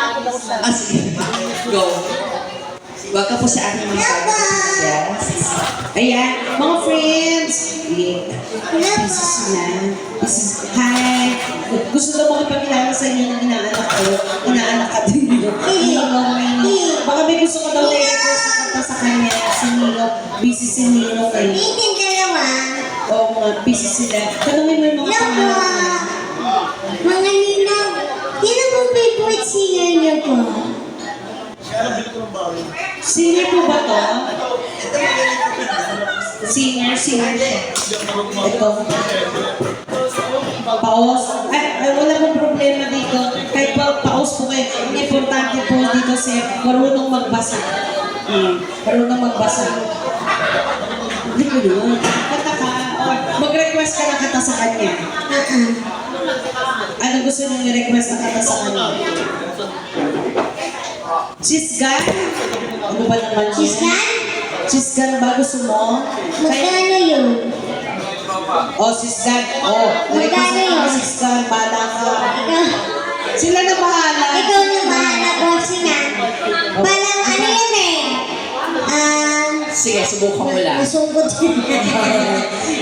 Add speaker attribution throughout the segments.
Speaker 1: Ah, sige. Go. Welcome po sa ating mga yes. Ayan, mga friends. This is na. This is, hi. Gusto daw makipagkilala sa inyo ng inaanak ko. Inaanak ka din nyo. Baka may gusto ko daw na i-request na kanta sa kanya. Si Nino. Busy si Nino kayo. Oo nga, busy sila. Tanungin mo yung mga pangalan.
Speaker 2: Mga ninong, sino pong favorite singer niyo po?
Speaker 1: Singer po ba to? Singer siya. Ito. Paos. Ay, wala pong problema dito. Kahit paos po kayo. Ang importante po dito si marunong magbasa. Marunong magbasa. Hindi ko yun. Kata ka, or mag-request ka na kata sa kanya. Ano gusto niyo i-request na kata sa kanya? Chisgan? Ano ba naman yun?
Speaker 2: Chisgan?
Speaker 1: Chisgan ba gusto mo?
Speaker 2: Magkano yun?
Speaker 1: Oh, Chisgan. Oh, request na kata Chisgan. Bala ka. Sila na bahala.
Speaker 2: Ikaw na bahala, bossy na. Parang ano yan eh?
Speaker 1: Sige, subukan mo lang.
Speaker 2: Masungkot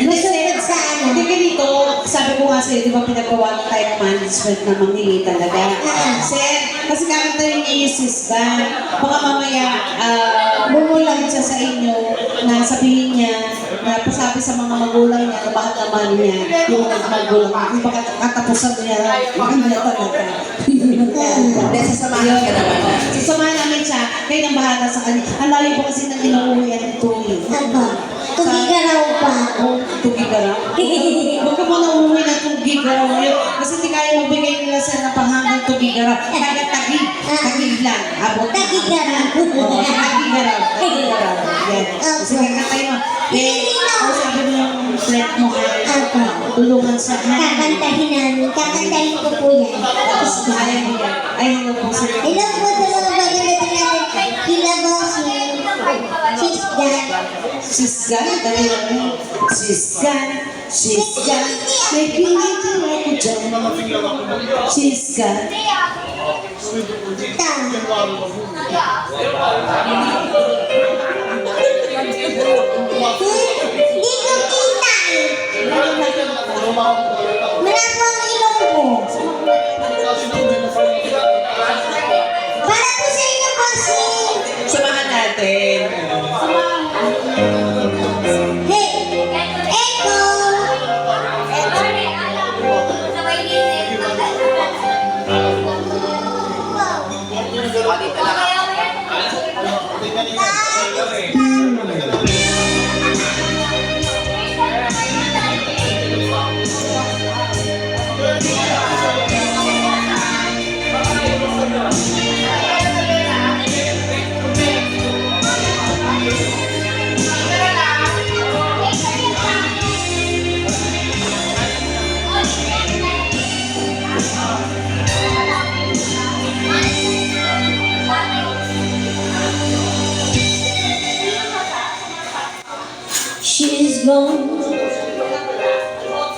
Speaker 2: Masungkot sa ano?
Speaker 1: Hindi ka dito, sabi ko nga sa'yo, di ba pinagawa ng time management na manghingi talaga? Sir, kasi kakanta yung i-Chisgan. Baka mamaya, bumulang siya sa inyo na sabihin niya, na pasabi sa mga magulang niya, na bakit naman niya, yung magulang, yung baka katapusan niya, hindi niya talaga. Hindi, sasamahan ka naman. Sasamahan namin siya, kayo nang bahala sa kanya. Ang layo po kasi nang inuuwian ng tuwi.
Speaker 2: Ano? Tugigaraw pa ako.
Speaker 1: Tugigaraw? Huwag ka muna umuwi ng tugigaraw ngayon. Kasi hindi kaya magbigay nila sa napahanggang tugigaraw. Kaya tagig lang. Abot na.
Speaker 2: Tagigaraw.
Speaker 1: Oo, tagigaraw. Tagigaraw. Yan. Kasi kakatay mo. Sabi mo yung friend mo kaya tulungan sa
Speaker 2: Kakantahin namin. Kakantahin ko po yan.
Speaker 1: tapos kaya mo yan. Ay, hello po sir.
Speaker 2: Hello po sa mga bagay na natin. Kilabosin. Chisgan.
Speaker 1: Sisgan, dali lang. Sisgan, Sisgan, may pinigil ako dyan. Sisgan.
Speaker 2: Tang. Hindi ko kita eh. Malabo ang ilong ko. Para po sa inyo kasi.
Speaker 1: Samahan natin.
Speaker 2: Hey, Echo. She's gone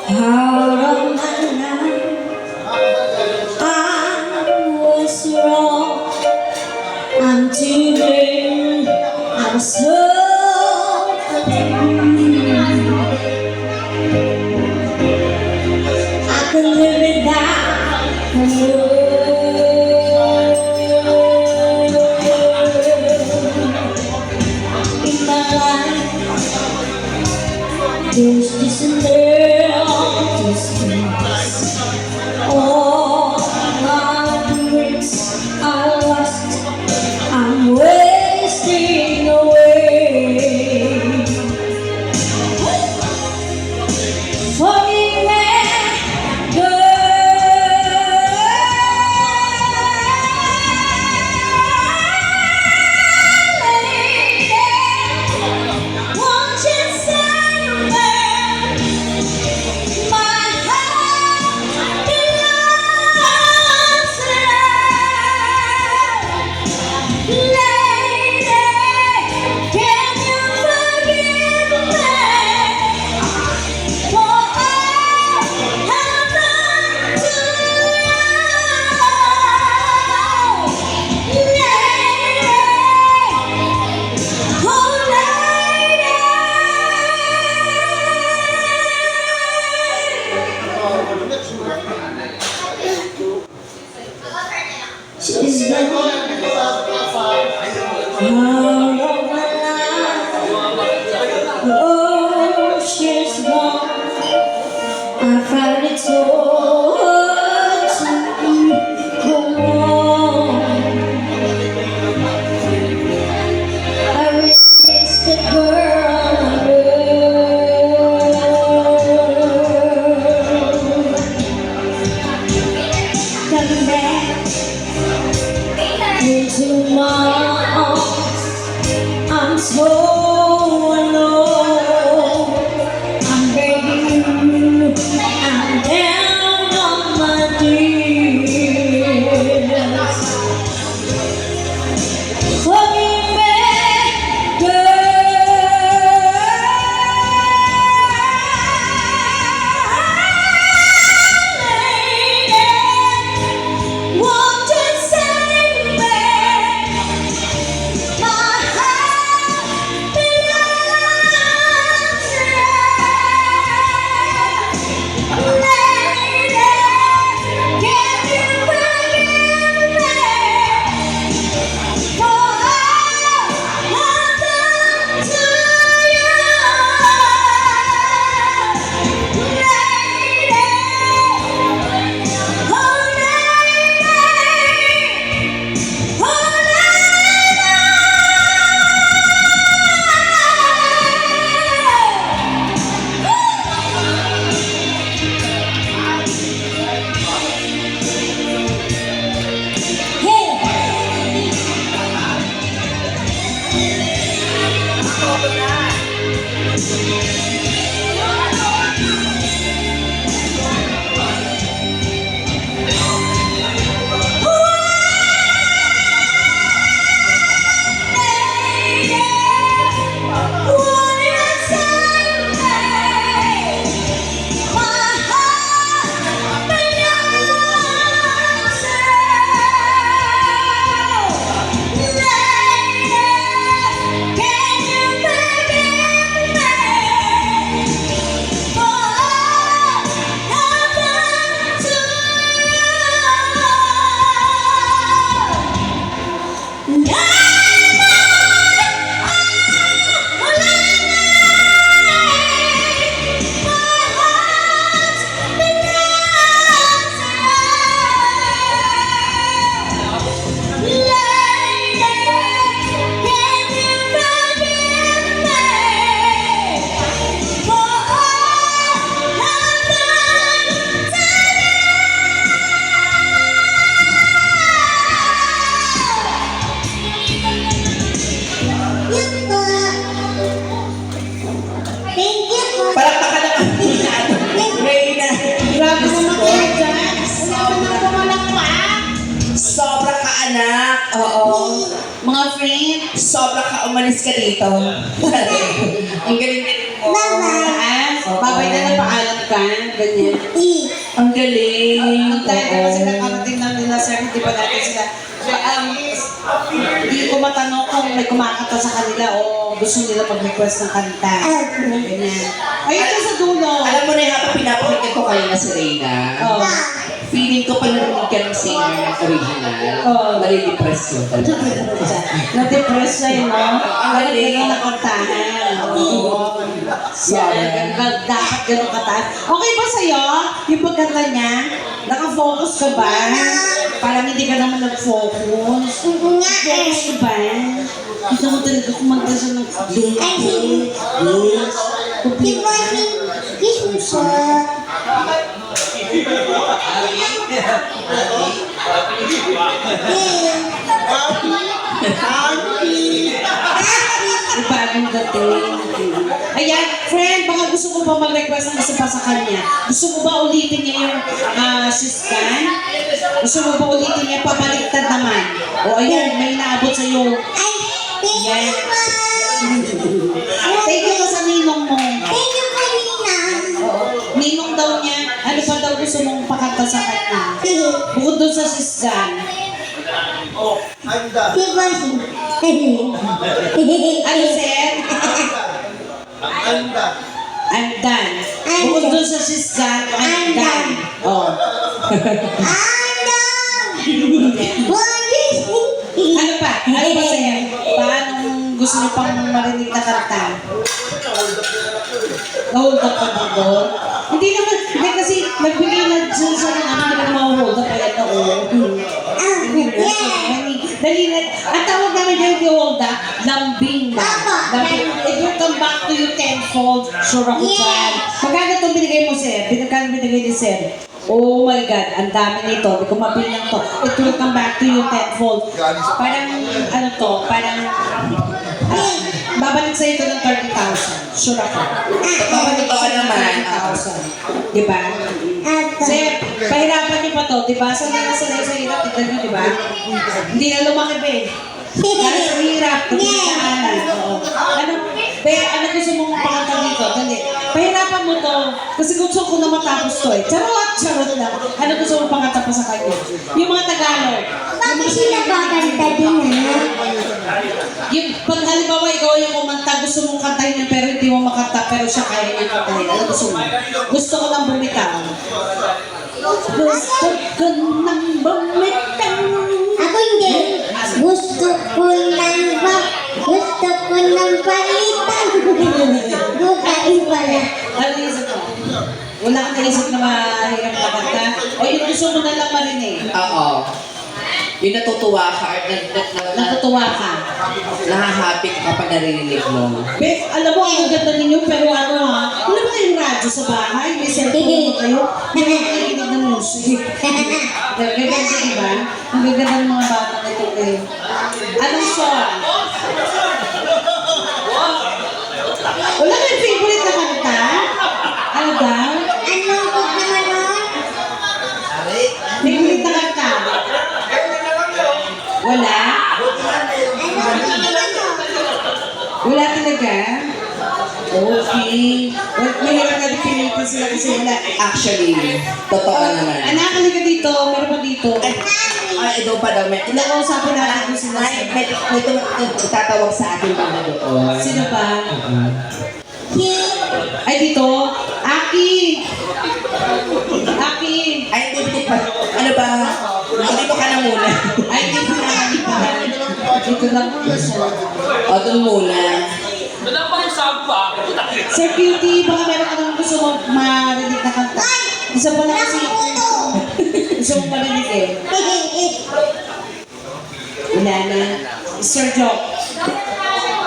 Speaker 2: out of my life. I was wrong. I'm too late. I'm so I could live without you. In my life, there's just a little distance. All my dreams are lost. I'm wasting away. gone out of my life. Oh, she's gone. I find it so hard to go on. I miss the girl I love. Come back into my arms. I'm so alone. I'm begging you. I'm down on my knees. Forgive me, girl. Won't you save me? My heart belongs to you. Lady, can you forgive me for all I've done to you? Lady, oh lady, oh thank you po.
Speaker 3: Palakpakan naman po natin. Reyna.
Speaker 1: Grabe mo makinig dyan. Wala nang pumalakpak.
Speaker 3: Sobra ka, anak. Oo.
Speaker 1: Mga friend.
Speaker 3: Sobra ka, umalis ka dito. Ang galing-galing mo.
Speaker 2: Bye-bye.
Speaker 1: Babay na napaalam ka. Ganyan.
Speaker 3: Ang galing.
Speaker 1: Ang tayo
Speaker 3: Oo.
Speaker 1: kasi nakarating lang nila, sir, di ba natin sila. So, hindi ko matanong kung may kumakanta sa kanila o gusto nila mag-request ng kanta. Ganyan. Ayun ka sa dulo.
Speaker 3: Alam mo na yung habang pinapakinggan ko kayo na si Reyna.
Speaker 1: Oh.
Speaker 3: Feeling ko pa narinig ka ng singer ng original.
Speaker 1: Oo.
Speaker 3: Nare-depress yun talaga.
Speaker 1: Na-depress siya yun, no? Ang galing na nakantahan. Oo. Yan. Dapat ganun kataas. Okay ba sa'yo? Yung pagkanta niya? Nakafocus ka ba? Parang hindi ka naman nag-focus. Focus ka ba? Gusto mo talaga kumanta siya ng
Speaker 2: Di ba si Christmas
Speaker 1: bagong dating. Ayan, friend, baka gusto ko pa mag-request ng isa pa sa kanya. Gusto mo ba ulitin niya yung siskan? Gusto mo ba ulitin niya pabaliktad naman? O ayan, may naabot sa iyo.
Speaker 2: Ay, thank you po.
Speaker 1: Thank you ka sa ninong mo.
Speaker 2: Thank you po, Nina.
Speaker 1: Ninong daw niya, ano pa daw gusto mong pakanta sa kanya? Bukod doon sa siskan.
Speaker 2: Di ba si...
Speaker 1: Ano, sir? I'm done. Bukod doon sa siskan, I'm done. Oh.
Speaker 2: I'm done. One, two,
Speaker 1: gusto niyo pang marinig na kanta? Hold up pa ba doon? Hindi naman, hindi kasi nagbigay na dyan sa mga hindi naman ma-hold up pa yan noon. Dali na, ang tawag namin dyan yung hold up, lambing na. Lambing. It will come back to you tenfold. Sure ako dyan. Magkano itong binigay mo, sir? Magkano binigay ni sir? Oh my God, ang dami nito. Hindi ko mabilang to. It will come back to you tenfold. Parang, ano to, parang, babalik sa'yo ito ng 30,000. Sure ako. Babalik
Speaker 3: Totoo
Speaker 1: sa'yo ng
Speaker 3: naman.
Speaker 1: 30,000. Diba?
Speaker 2: At,
Speaker 1: Sir, pahirapan niyo pa to, diba? Saan na nasanay sa hirap, tignan niyo, diba? Hindi na lumaki, be. Dahil sa hirap, pagkakaanan. Oo. Ano, be, ano gusto mong pakanta dito? Dali. Pahirapan mo to, kasi gusto ko na matapos to eh. Charot lang. Ano gusto mong pakanta pa sa kanya? Yung mga Tagalog.
Speaker 2: bakit sila kakanta din
Speaker 1: Yung pag halimbawa ikaw yung kumanta, gusto mong kantahin niya pero hindi mo makanta pero siya kaya niya kantahin. Ano gusto mo? Gusto ko lang bumitaw. Gusto ko lang bumitaw.
Speaker 2: Ako hindi. Gusto ko lang ba? Gusto ko lang palitan. Bukain pala.
Speaker 1: Ano naisip mo? Wala kang naisip na mahirap na kanta? O yung gusto mo na lang marinig?
Speaker 3: Oo. Yung natutuwa ka at
Speaker 1: Natutuwa ka.
Speaker 3: nahahappy ka kapag narinig mo.
Speaker 1: Beth, alam mo, ang ganda ninyo, pero ano ha? Wala ba kayong radyo sa bahay? May cellphone ba kayo? Hindi mo nakikinig ng music. Gaganda, diba? Ang gaganda ng mga bata na ito eh. Anong song? Wala kayong favorite na kanta? Ano daw?
Speaker 2: Anong book naman nun?
Speaker 1: Favorite na kanta? Wala? Wala talaga? Okay. Well, mahirap na dipilitin sila kasi wala.
Speaker 3: Actually, totoo naman.
Speaker 1: Anak, halika dito. Meron pa dito.
Speaker 3: Ay, ito pa daw. May
Speaker 1: Nakausapin natin kung sila.
Speaker 3: may tatawag sa akin ba na doon.
Speaker 1: Sino ba? Ay, dito. Aki! Aki!
Speaker 3: Ay, hindi pa. Ano ba? Dito ka na muna.
Speaker 1: Ay, dito na kami pa. Dito lang muna siya.
Speaker 3: O, doon muna.
Speaker 1: Sir Cutie, baka meron ka naman gusto mo marinig na kanta. Isa pa lang kasi gusto mo marinig eh. Wala na. Sir Jock,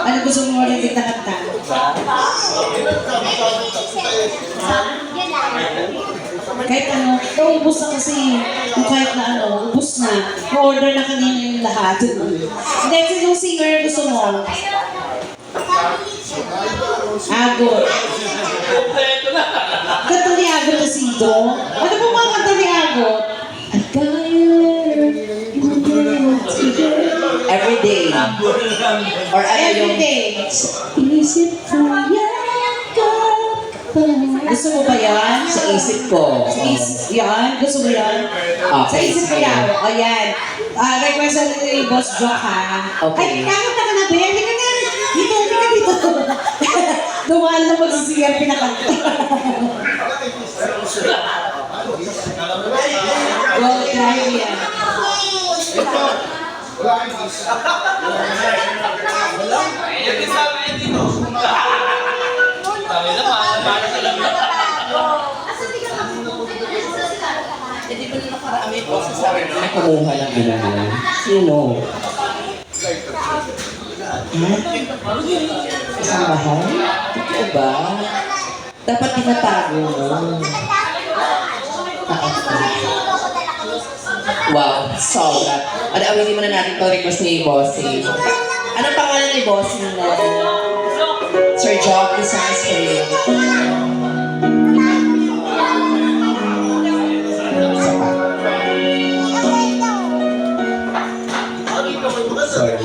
Speaker 1: ano gusto mo marinig na kanta? Kahit ano, naubos na kasi kung kahit na ano, ubos na. Ma-order na kanina yung lahat. Hindi, sinong singer gusto mo? Agot. Kanta ni Agot na Sido? Ano po mga kanta ni Agot? At kaya
Speaker 3: Every day. Or ano yung...
Speaker 1: everyday. Isip ko gusto mo ba yan?
Speaker 3: Sa isip ko.
Speaker 1: Yan? Gusto mo yan? Sa
Speaker 3: Okay,
Speaker 1: isip ko
Speaker 3: sige.
Speaker 1: yan. O yan. Request na ni Boss Jock ha.
Speaker 3: Okay.
Speaker 1: Ay, kakanta ka na ba? Hindi ka na. Dito, hindi ka dito. Dumaan na magsisiyar pinakanta. Well, try mo yan.
Speaker 3: Hindi ba na nakaraan may process sa akin? May kumuha lang gano'n. Sino? Isang bahay? Totoo ba? Dapat tinatago mo. Wow, sobra. Ano, awin muna natin itong request ni Bossy. Anong pangalan ni Bossy na? Sir Jock, this song is for you. Sorry.